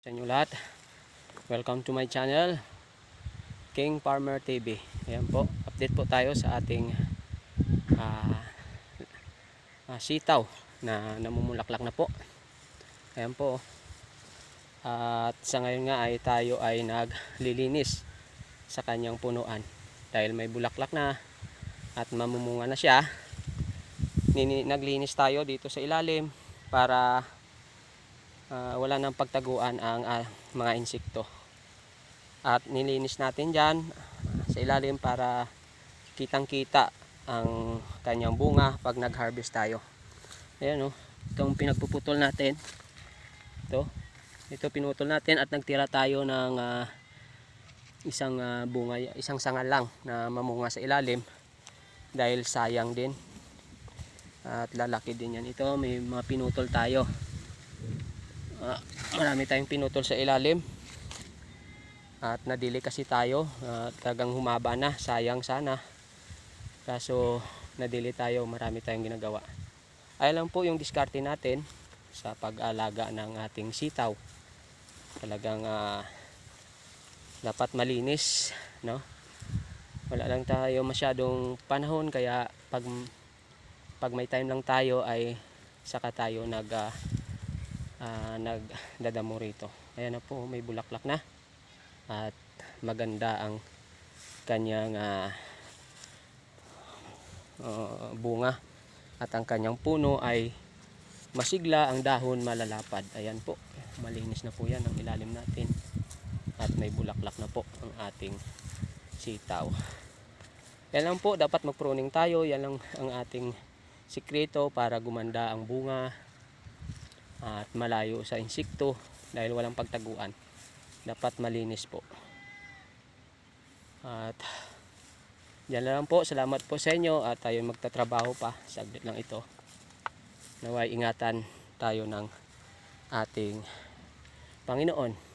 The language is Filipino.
Sa inyo lahat, welcome to my channel, King Farmer TV. Ayan po, update po tayo sa ating sitaw na namumulaklak na po. Ayan po. At sa ngayon nga ay tayo ay naglilinis sa kanyang punuan. Dahil may bulaklak na at mamumunga na siya, naglinis tayo dito sa ilalim para wala nang pagtaguan ang mga insekto. At nilinis natin dyan sa ilalim para kitang kita ang kanyang bunga pag nag-harvest tayo. Ayan o, itong pinagpuputol natin, ito pinutol natin at nagtira tayo ng isang bunga, isang sanga lang na mamunga sa ilalim dahil sayang din at lalaki din yan. Ito may mga pinutol tayo, marami tayong pinutol sa ilalim at nadili kasi tayo, talagang humaba na, sayang sana, kaso nadili tayo, marami tayong ginagawa. Ay lang po yung diskarte natin sa pag-alaga ng ating sitaw. Talagang dapat malinis, no? Wala lang tayo masyadong panahon, kaya pag may time lang tayo ay saka tayo nagdadamo rito. Ayan na po, may bulaklak na at maganda ang kanyang bunga at ang kanyang puno ay masigla, ang dahon malalapad. Ayan po, malinis na po yan ang ilalim natin at may bulaklak na po ang ating sitaw. Yan lang po, dapat mag-pruning tayo. Yan lang ang ating sikreto para gumanda ang bunga at malayo sa insekto dahil walang pagtaguan. Dapat malinis po. At yan lang po, salamat po sa inyo at tayo magtatrabaho pa. Saglit lang ito. Naway ingatan tayo ng ating Panginoon.